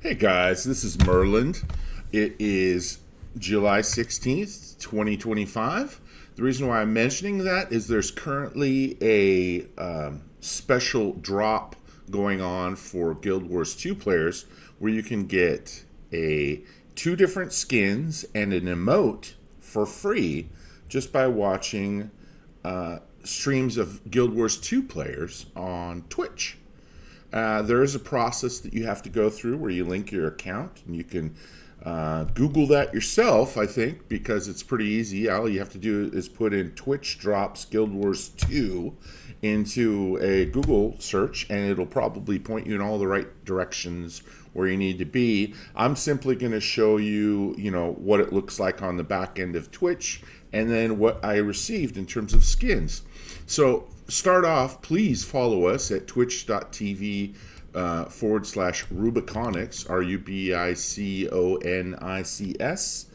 Hey guys, this is Merland. It is July 16th, 2025. The reason why I'm mentioning that is there's currently a special drop going on for Guild Wars 2 players where you can get two different skins and an emote for free just by watching streams of Guild Wars 2 players on Twitch. There is a process that you have to go through where you link your account, and you can Google that yourself, I think, because it's pretty easy. All you have to do is put in Twitch drops Guild Wars 2 into a Google search, and it'll probably point you in all the right directions where you need to be. I'm simply going to show you, what it looks like on the back end of Twitch, and then what I received in terms of skins. So start off, please follow us at twitch.tv /Rubiconics, RUBICONICS.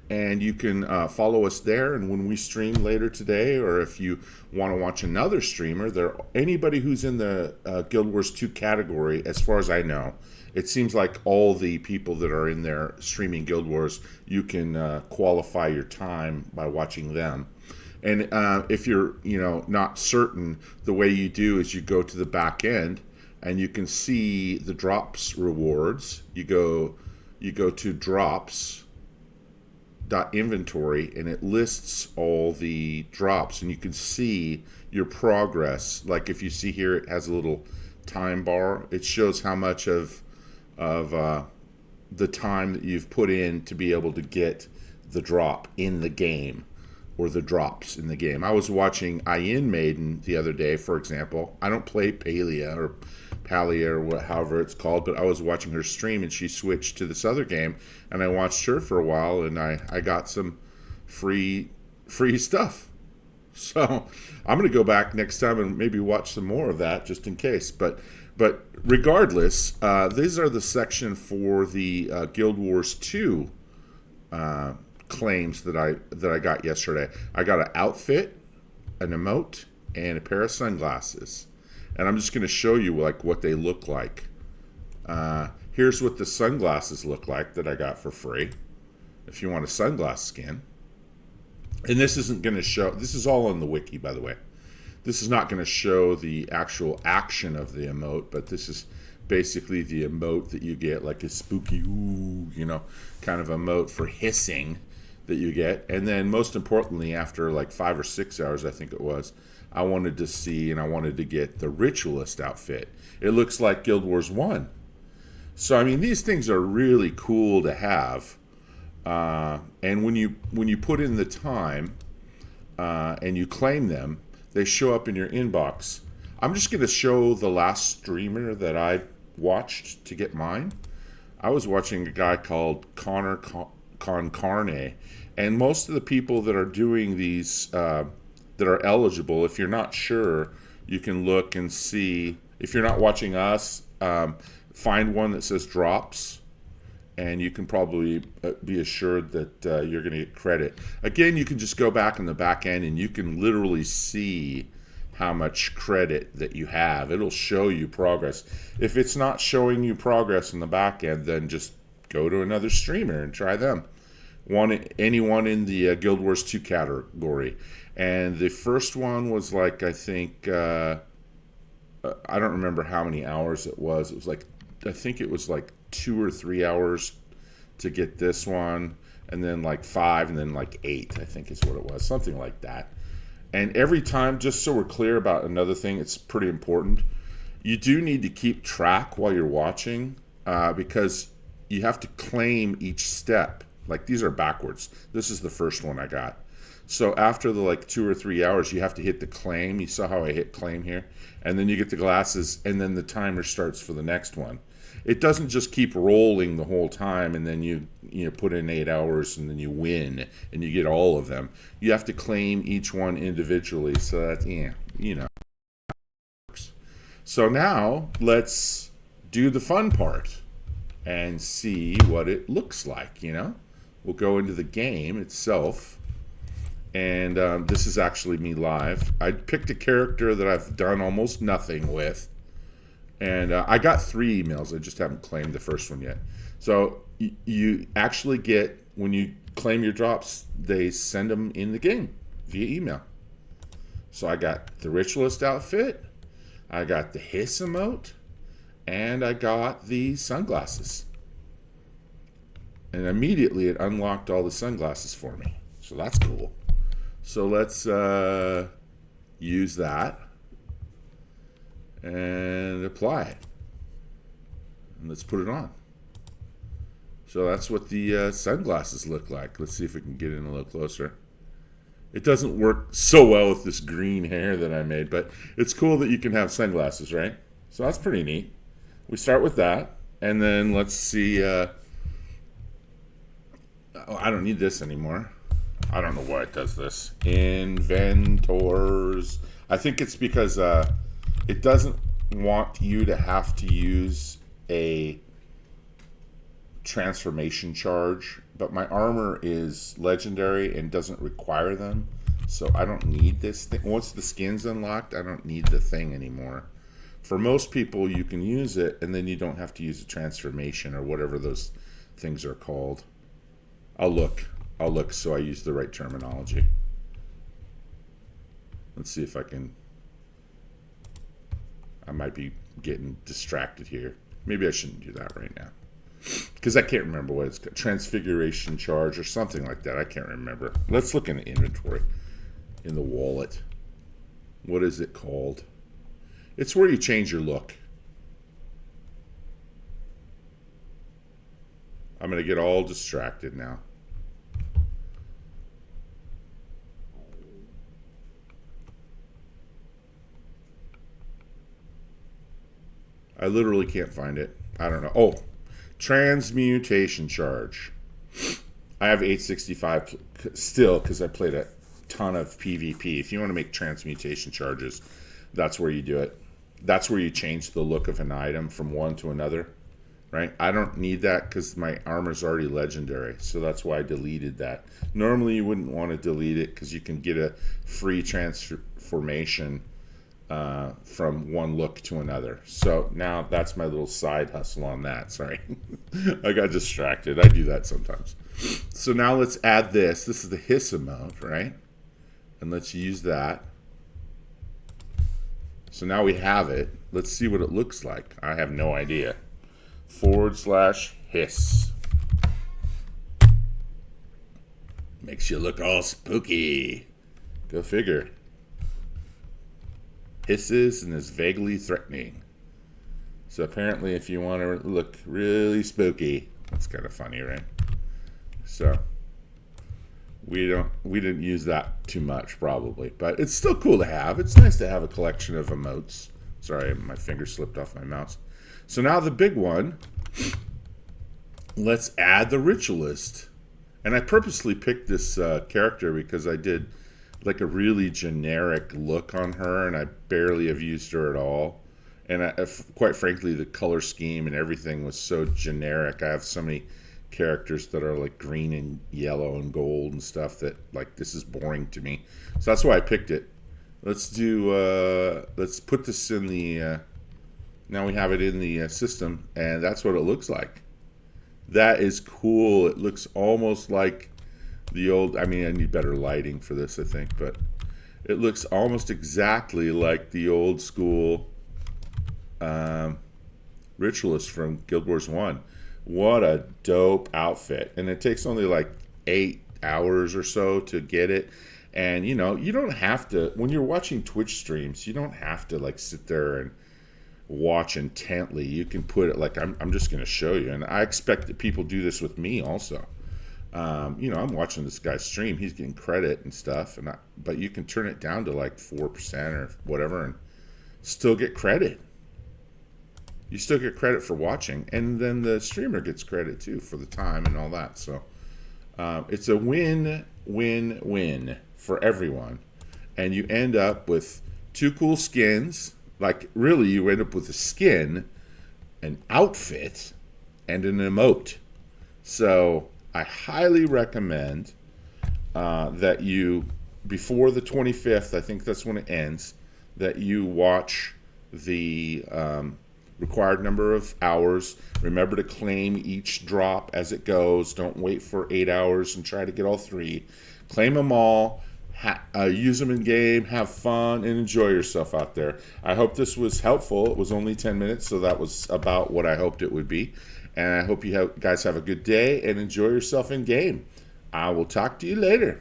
And you can follow us there. And when we stream later today, or if you want to watch another streamer, anybody who's in the Guild Wars 2 category, as far as I know, it seems like all the people that are in there streaming Guild Wars, you can qualify your time by watching them. And if you're, not certain, the way you do is you go to the back end and you can see the drops rewards. You go to drops.inventory and it lists all the drops, and you can see your progress. Like if you see here, it has a little time bar. It shows how much of the time that you've put in to be able to get the drop in the game, or the drops in the game. I was watching Iron Maiden the other day, for example. I don't play Palia or however it's called, but I was watching her stream and she switched to this other game, and I watched her for a while, and I got some free stuff. So I'm going to go back next time and maybe watch some more of that just in case. But regardless, these are the section for the Guild Wars 2 claims that I got yesterday. I got an outfit, an emote, and a pair of sunglasses. And I'm just going to show you what they look like. Here's what the sunglasses look like that I got for free, if you want a sunglass skin. And this isn't going to show, this is all on the wiki, by the way. This is not going to show the actual action of the emote, but this is basically the emote that you get, like a spooky, kind of emote for hissing that you get. And then most importantly, after 5 or 6 hours, I think it was, I wanted to see, and I wanted to get the Ritualist outfit. It looks like Guild Wars 1. So, these things are really cool to have. And when you put in the time and you claim them, they show up in your inbox. I'm just going to show the last streamer that I watched to get mine. I was watching a guy called Connor Concarne, and most of the people that are doing these that are eligible, if you're not sure, you can look and see. If you're not watching us, find one that says drops, and you can probably be assured that you're going to get credit. Again, you can just go back in the back end and you can literally see how much credit that you have. It'll show you progress. If it's not showing you progress in the back end, then just go to another streamer and try them. Anyone in the Guild Wars 2 category. And the first one was I think, I don't remember how many hours it was. It was I think it was 2 or 3 hours to get this one, and then 5, and then 8, I think is what it was, something like that. And every time, just so we're clear about another thing, it's pretty important, you do need to keep track while you're watching, because you have to claim each step. These are backwards. This is the first one I got. So after the 2 or 3 hours, you have to hit the claim. You saw how I hit claim here? And then you get the glasses, and then the timer starts for the next one. It doesn't just keep rolling the whole time, and then you put in 8 hours, and then you win, and you get all of them. You have to claim each one individually, so that's, So now, let's do the fun part and see what it looks like, We'll go into the game itself, and this is actually me live. I picked a character that I've done almost nothing with, And I got 3 emails. I just haven't claimed the first one yet. So you actually get, when you claim your drops, they send them in the game via email. So I got the Ritualist outfit, I got the Hiss emote, and I got the sunglasses. And immediately it unlocked all the sunglasses for me. So that's cool. So let's use that and apply it. And let's put it on. So that's what the sunglasses look like. Let's see if we can get in a little closer. It doesn't work so well with this green hair that I made, but it's cool that you can have sunglasses, right? So that's pretty neat. We start with that, and then let's see. Oh, I don't need this anymore. I don't know why it does this. Inventors. I think it's because it doesn't want you to have to use a transformation charge, but my armor is legendary and doesn't require them, so I don't need this thing. Once the skin's unlocked, I don't need the thing anymore. For most people, you can use it and then you don't have to use a transformation or whatever those things are called. I'll look so I use the right terminology. Let's see if I might be getting distracted here. Maybe I shouldn't do that right now, because I can't remember what it's called. Transfiguration charge or something like that. I can't remember. Let's look in the inventory, in the wallet. What is it called? It's where you change your look. I'm going to get all distracted now. I literally can't find it. I don't know. Oh, transmutation charge. I have 865 still because I played a ton of PvP. If you want to make transmutation charges, that's where you do it. That's where you change the look of an item from one to another, right? I don't need that because my armor's already legendary, so that's why I deleted that. Normally you wouldn't want to delete it because you can get a free transformation from one look to another. So now that's my little side hustle on that. Sorry. I got distracted. I do that sometimes. So now let's add this. This is the Hiss emote, right? And let's use that. So now we have it. Let's see what it looks like. I have no idea. /hiss. Makes you look all spooky. Go figure. Hisses and is vaguely threatening. So apparently if you want to look really spooky, that's kind of funny, right? So we didn't use that too much probably, but it's still cool to have. It's nice to have a collection of emotes. Sorry, my finger slipped off my mouse. So now the big one, let's add the Ritualist. And I purposely picked this character because I did like a really generic look on her, and I barely have used her at all. And quite frankly, the color scheme and everything was so generic. I have so many characters that are like green and yellow and gold and stuff that like this is boring to me. So that's why I picked it. Let's put this in the now we have it in the system, and that's what it looks like. That is cool. It looks almost like the old, I mean, I need better lighting for this, I think, but it looks almost exactly like the old school Ritualist from Guild Wars 1. What a dope outfit. And it takes only like 8 hours or so to get it. And, you know, you don't have to, when you're watching Twitch streams, you don't have to like sit there and watch intently. You can put it like, I'm just going to show you. And I expect that people do this with me also. You know, I'm watching this guy stream. He's getting credit and stuff, but you can turn it down to like 4% or whatever and still get credit. You still get credit for watching, and then the streamer gets credit too for the time and all that. So it's a win-win-win for everyone, and you end up with 2 cool skins. Like really, you end up with a skin, an outfit, and an emote. So I highly recommend that you, before the 25th, I think that's when it ends, that you watch the required number of hours. Remember to claim each drop as it goes. Don't wait for 8 hours and try to get all 3. Claim them all. Use them in game, have fun, and enjoy yourself out there. I hope this was helpful. It was only 10 minutes, so that was about what I hoped it would be. And I hope you guys have a good day and enjoy yourself in game. I will talk to you later.